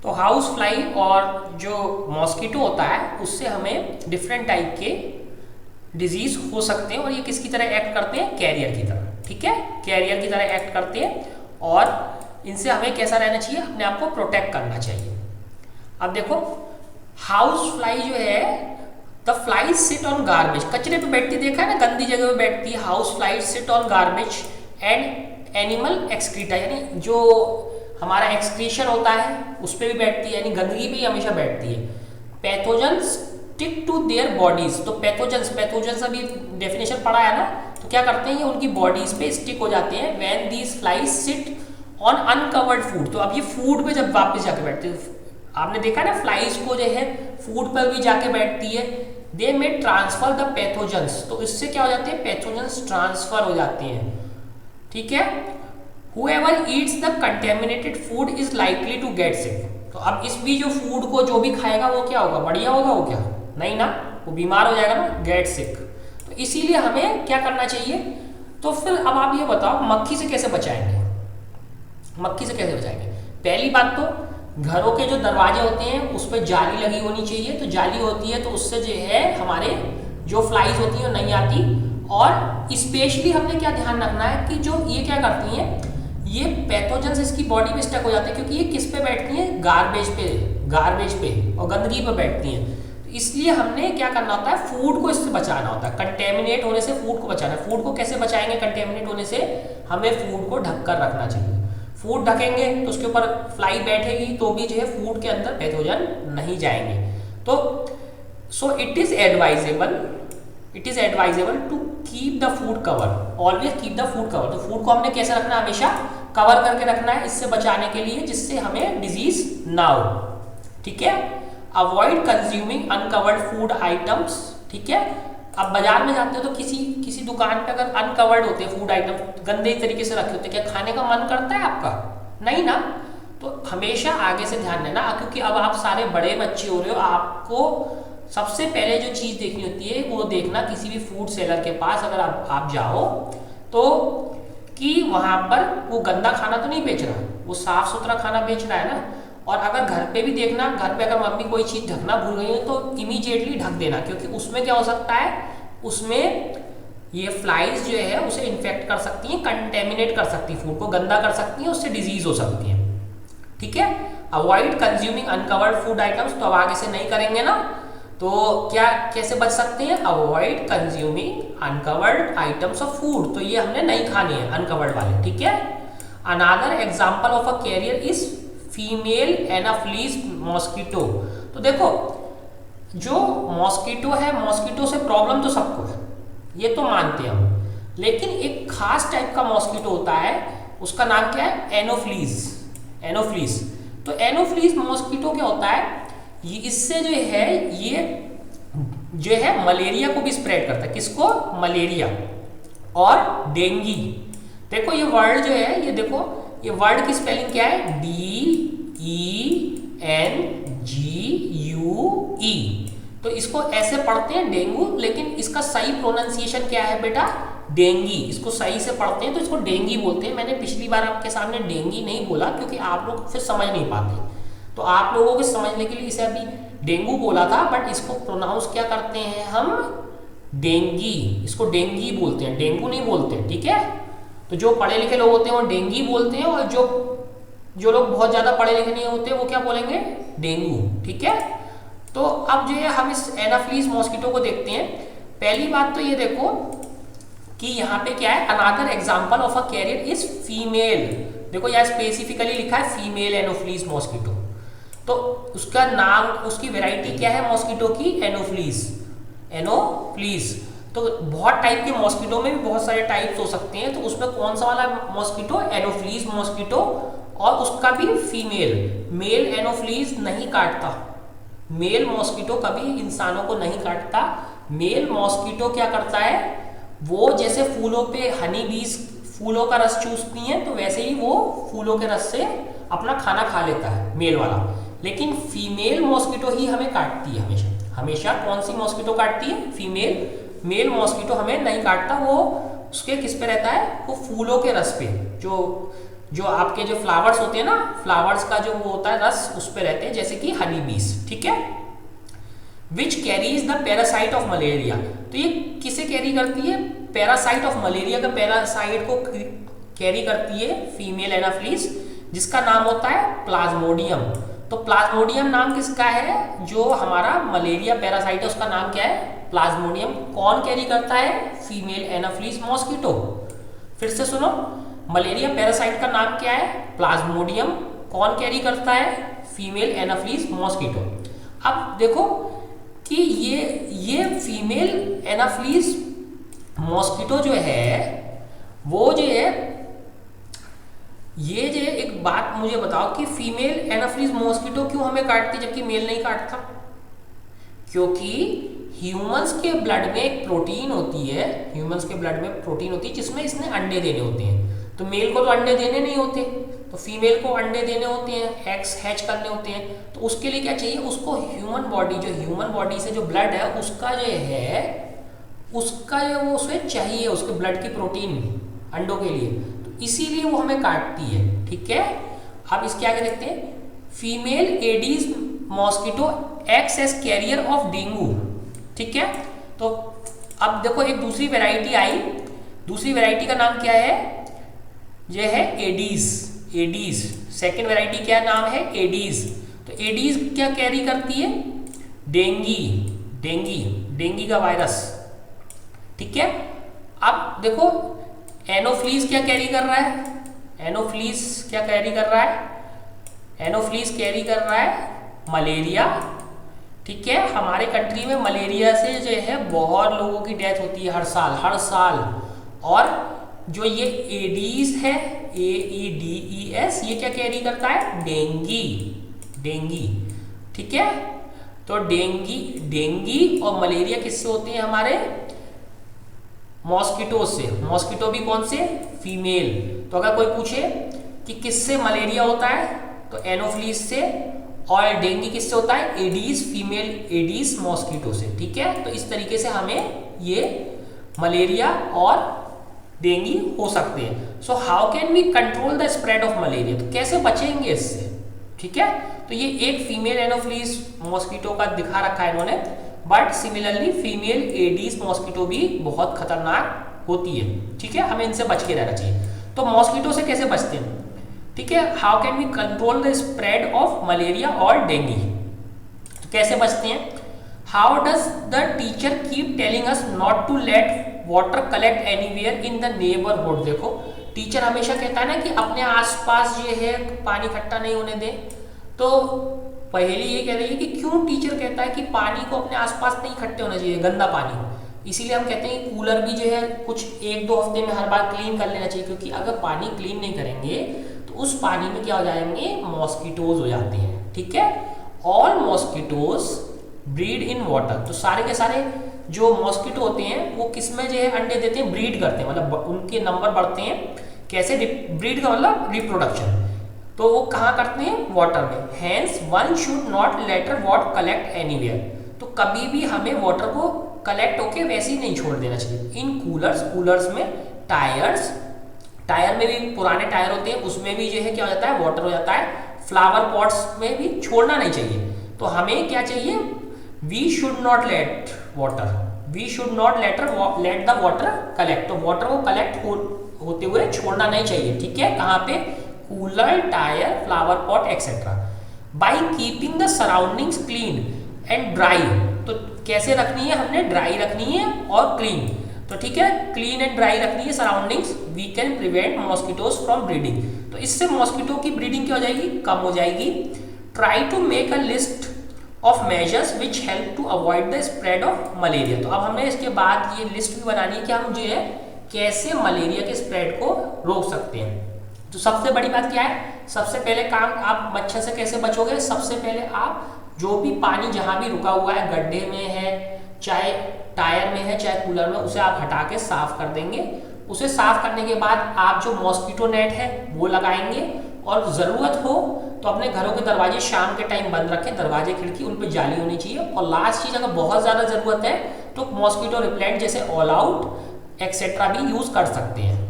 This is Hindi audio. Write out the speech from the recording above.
तो हाउस फ्लाई और जो मॉस्किटो होता है उससे हमें डिफरेंट टाइप के डिजीज हो सकते हैं और ये किसकी तरह एक्ट करते हैं, कैरियर की तरह, ठीक है, कैरियर की तरह एक्ट करते हैं और इनसे हमें कैसा रहना चाहिए, अपने आप को प्रोटेक्ट करना चाहिए। अब देखो हाउस फ्लाई जो है, the fly sit on garbage, कचरे पे बैठती देखा है ना, गंदी जगह पे बैठती है। House fly sit on garbage and animal excreta, यानी जो हमारा एक्सक्रीशन होता है उस पर भी बैठती है, यानी गंदगी पे ही हमेशा बैठती है। Pathogens stick to their bodies, तो पैथोजेंस अभी डेफिनेशन पढ़ा है ना, तो क्या करते हैं ये उनकी बॉडीज पे स्टिक हो जाते हैं। When these flies sit on uncovered food, तो अब ये फूड पे जब वापस जाके बैठते हैं, आपने देखा ना फ्लाइज को जो है फूड पर भी जाके बैठती है, दे में ट्रांसफर द पैथोजेंस, तो इससे क्या हो जाते हैं, पैथोजेंस ट्रांसफर हो जाते हैं, ठीक है। Whoever eats the contaminated food is likely to get sick, तो अब इस भी जो फूड को जो भी खाएगा वो क्या होगा, बढ़िया होगा वो क्या, नहीं ना, वो बीमार हो जाएगा ना, गेट सिक। तो इसीलिए हमें क्या करना चाहिए, तो फिर अब आप ये बताओ मक्खी से कैसे बचाएंगे, मक्खी से कैसे बचाएंगे। पहली बात तो घरों के जो दरवाजे होते हैं उस पर जाली लगी होनी चाहिए, तो जाली होती है तो उससे जो है हमारे जो फ्लाइज होती हैं वो नहीं आती। और स्पेशली हमने क्या ध्यान रखना है कि जो ये क्या करती हैं, ये पैथोजेंस इसकी बॉडी में स्टक हो जाते हैं, क्योंकि ये किस पे बैठती हैं, गार्बेज पे और गंदगी पे बैठती हैं। तो इसलिए हमने क्या करना होता है, फूड को इससे बचाना होता है, कंटेमिनेट होने से फूड को बचाना है। फूड को कैसे बचाएंगे कंटेमिनेट होने से, हमें फूड को ढक कर रखना चाहिए। फूड ढकेंगे तो उसके ऊपर फ्लाई बैठेगी तो भी जो है फूड के अंदर पैथोजन नहीं जाएंगे। तो so it is advisable to keep the food cover, always keep the food cover. तो फूड को हमने कैसे रखना है, हमेशा कवर करके रखना है, इससे बचाने के लिए जिससे हमें डिजीज ना हो, ठीक है। Avoid consuming uncovered food items, ठीक है। अब बाजार में जाते हो तो किसी दुकान पे अगर अनकवर्ड होते हैं फूड आइटम, गंदे तरीके से रखे होते हैं, क्या खाने का मन करता है आपका, नहीं ना। तो हमेशा आगे से ध्यान देना, क्योंकि अब आप सारे बड़े बच्चे हो रहे हो, आपको सबसे पहले जो चीज़ देखनी होती है वो देखना किसी भी फूड सेलर के पास अगर आप जाओ तो कि वहाँ पर वो गंदा खाना तो नहीं बेच रहा, वो साफ सुथरा खाना बेच रहा है ना। और अगर घर पे भी देखना, घर पे अगर मम्मी कोई चीज़ ढकना भूल गई हो तो इमीडिएटली ढक देना, क्योंकि उसमें क्या हो सकता है, उसमें ये फ्लाइज जो है उसे इन्फेक्ट कर सकती हैं, कंटेमिनेट कर सकती है, फूड को गंदा कर सकती हैं, उससे डिजीज हो सकती है, ठीक है। Avoid consuming uncovered food items, तो अब आगे से नहीं करेंगे ना, तो क्या कैसे बच सकते हैं, avoid consuming uncovered items of food, तो ये हमने नहीं खाने हैं अनकवर्ड वाले, ठीक है। Another example of a carrier is female anopheles mosquito, तो देखो जो मॉस्किटो है, मॉस्किटो से प्रॉब्लम तो सबको है, ये तो मानते हैं हम, लेकिन एक खास टाइप का मॉस्किटो होता है, उसका नाम क्या है, एनोफ्लीज। तो एनोफ्लीज मॉस्किटो क्या होता है, ये इससे जो है ये जो है मलेरिया को भी स्प्रेड करता है, किसको, मलेरिया और डेंगी। देखो ये वर्ड जो है, ये देखो ये वर्ड की स्पेलिंग क्या है, DENGUE, तो इसको ऐसे पढ़ते हैं डेंगू, लेकिन इसका सही प्रोनाउंसिएशन क्या है बेटा, डेंगी, इसको सही से पढ़ते हैं तो इसको डेंगी बोलते हैं। मैंने पिछली बार आपके सामने डेंगी नहीं बोला क्योंकि आप लोग फिर समझ नहीं पाते, तो आप लोगों को समझने के लिए इसे अभी डेंगू बोला था, बट इसको प्रोनाउंस क्या करते हैं हम, डेंगी, इसको डेंगी बोलते हैं, डेंगू नहीं बोलते, ठीक है। तो जो पढ़े लिखे लोग होते हैं वो डेंगी बोलते हैं, और जो लोग बहुत ज़्यादा पढ़े लिखे नहीं होते वो क्या बोलेंगे, डेंगू, ठीक है। तो अब जो है हम इस एनाफ्लीज मॉस्किटो को देखते हैं। पहली बात तो ये देखो कि यहाँ पे क्या है, another example of a carrier is female, देखो यहाँ स्पेसिफिकली लिखा है फीमेल एनोफ्लीज मॉस्किटो, तो उसका नाम, उसकी वैरायटी क्या है मॉस्किटो की, एनोफ्लीज। तो बहुत टाइप के मॉस्किटो में भी बहुत सारे टाइप्स हो सकते हैं, तो उसमें कौन सा वाला मॉस्किटो, एनोफ्लीज मॉस्किटो, और उसका भी फीमेल, मेल एनोफ्लीज नहीं काटता, मेल मॉस्किटो कभी इंसानों को नहीं काटता। मेल मॉस्किटो क्या करता है, वो जैसे फूलों पे हनी बीज फूलों का रस चूसती हैं, तो वैसे ही वो फूलों के रस से अपना खाना खा लेता है मेल वाला, लेकिन फीमेल मॉस्किटो ही हमें काटती है हमेशा। कौन सी मॉस्किटो काटती है, फीमेल, मेल मॉस्किटो हमें नहीं काटता, वो उसके किस पे रहता है, वो फूलों के रस पे, जो जो आपके जो फ्लावर्स होते हैं ना, फ्लावर्स का जो वो होता है रस उस पे रहते हैं, जैसे कि हनी बीस, ठीक है। Which carries the parasite of malaria, तो ये किसे कैरी करती है, पैरासाइट ऑफ मलेरिया का पैरासाइट को कैरी करती है फीमेल एनाफ्लीस, जिसका नाम होता है प्लाज्मोडियम। तो प्लाज्मोडियम नाम किसका है, जो हमारा मलेरिया पैरासाइट है उसका नाम क्या है, प्लाज्मोडियम। कौन कैरी करता है, फीमेल एनाफ्लीस मॉस्किटो। फिर से सुनो, मलेरिया पैरासाइट का नाम क्या है, प्लाज्मोडियम। कौन कैरी करता है, फीमेल एनाफ्लीस मॉस्किटो। अब देखो कि ये फीमेल एनाफ्लीस मॉस्किटो जो है वो जो है, ये जो एक बात मुझे बताओ कि फीमेल एनाफ्लीस मॉस्किटो क्यों हमें काटती जबकि मेल नहीं काटता। क्योंकि ह्यूमंस के ब्लड में एक प्रोटीन होती है, ह्यूमंस के ब्लड में प्रोटीन होती है जिसमें इसने अंडे देने होते हैं। तो मेल को तो अंडे देने नहीं होते, तो फीमेल को अंडे देने होते हैं, एग्स हैच करने होते हैं। तो उसके लिए क्या चाहिए, उसको ह्यूमन बॉडी, जो ह्यूमन बॉडी से जो ब्लड है उसका जो है, उसका जो वो उसे चाहिए, उसके ब्लड की प्रोटीन अंडों के लिए, तो इसीलिए वो हमें काटती है, ठीक है। अब इसके आगे देखते हैं, female aedes mosquito acts as carrier of dengue, ठीक है। तो अब देखो एक दूसरी वैरायटी आई, दूसरी वैरायटी का नाम क्या है, ये है एडीज। एडीज सेकेंड वैरायटी क्या नाम है, एडीज। तो एडीज क्या कैरी करती है, डेंगी का वायरस, ठीक है। अब देखो एनोफ्लीस क्या कैरी कर रहा है, एनोफ्लीस क्या कैरी कर रहा है, एनोफ्लीस कैरी कर रहा है मलेरिया, ठीक है। हमारे कंट्री में मलेरिया से जो है बहुत लोगों की डेथ होती है हर साल। और जो ये एडीज है, AEDES, ये क्या कैरी करता है, डेंगी, ठीक है। तो डेंगी और मलेरिया किससे होते हैं, हमारे मॉस्किटो से। मॉस्किटो भी कौन से, फीमेल। तो अगर कोई पूछे कि किससे मलेरिया होता है, तो एनोफ्लीस से, और डेंगी किससे होता है, एडीज, फीमेल एडीज मॉस्किटो से, ठीक है। तो इस तरीके से हमें ये मलेरिया और डेंगी हो सकते हैं। So how can we control the spread of malaria, तो कैसे बचेंगे इससे, ठीक है। तो ये एक फीमेल एनोफ्लीस मॉस्किटो का दिखा रखा है इन्होंने, but similarly female aedes mosquito भी बहुत खतरनाक होती है, ठीक है। हमें इनसे बच के रहना चाहिए। तो मॉस्किटो से कैसे बचते हैं, ठीक है, how can we control the spread of malaria और डेंगी, तो कैसे बचते हैं, how does the teacher keep telling us not to let water collect anywhere in the neighbourhood. देखो टीचर हमेशा कहता है ना कि अपने आसपास जो है पानी इकट्ठा नहीं होने दें। तो पहले ये कह रही है कि क्यों टीचर कहता है कि पानी को अपने आसपास नहीं इकट्ठे होना चाहिए, गंदा पानी। इसीलिए हम कहते हैं कि कूलर भी जो है कुछ 1-2 हफ्ते में हर बार क्लीन कर लेना चाहिए, क्योंकि अगर पानी क्लीन नहीं करेंगे तो उस पानी में क्या हो जाएंगे, मॉस्किटोज हो जाते हैं, ठीक है। All mosquitoes breed in water, तो सारे के सारे जो मॉस्किटो होते हैं वो किस में जो है अंडे देते हैं, ब्रीड करते हैं, मतलब उनके नंबर बढ़ते हैं। कैसे, ब्रीड का मतलब रिप्रोडक्शन। तो वो कहाँ करते हैं, वाटर में। Hence one should not let water collect anywhere, तो कभी भी हमें वाटर को कलेक्ट होके वैसे ही नहीं छोड़ देना चाहिए। इन कूलर्स में, टायर में भी पुराने टायर होते हैं, उसमें भी जो है क्या हो जाता है, वाटर हो जाता है। फ्लावर पॉट्स में भी छोड़ना नहीं चाहिए। तो हमें क्या चाहिए, we should not let the water collect, तो वाटर को कलेक्ट होते हुए छोड़ना नहीं चाहिए, ठीक है। कहाँ पे, cooler, tyre, flower pot etcetera. By keeping the surroundings clean and dry, तो कैसे रखनी है, हमने ड्राई रखनी है और क्लीन, तो ठीक है, क्लीन एंड ड्राई रखनी है surroundings. We can prevent mosquitoes from breeding, तो इससे मॉस्किटो की ब्रीडिंग क्या हो जाएगी, कम हो जाएगी। Try to make a list of measures which help to avoid the spread of malaria. तो अब हमें इसके बाद ये लिस्ट भी बनानी है कि हम जो है कैसे मलेरिया के स्प्रेड को रोक सकते हैं। तो सबसे बड़ी बात क्या है, सबसे पहले काम, आप मच्छर से कैसे बचोगे, सबसे पहले आप जो भी पानी जहाँ भी रुका हुआ है, गड्ढे में है, चाहे टायर में है, चाहे कूलर में, उसे आप हटा के साफ कर देंगे। उसे साफ करने के बाद आप जो मॉस्किटो नेट है वो लगाएंगे, और ज़रूरत हो तो अपने घरों के दरवाजे शाम के टाइम बंद रखें, दरवाजे खिड़की उन पर जाली होनी चाहिए। और लास्ट चीज़, अगर बहुत ज़्यादा ज़रूरत है तो मॉस्किटो रिपेलेंट जैसे ऑल आउट एक्सेट्रा भी यूज़ कर सकते हैं।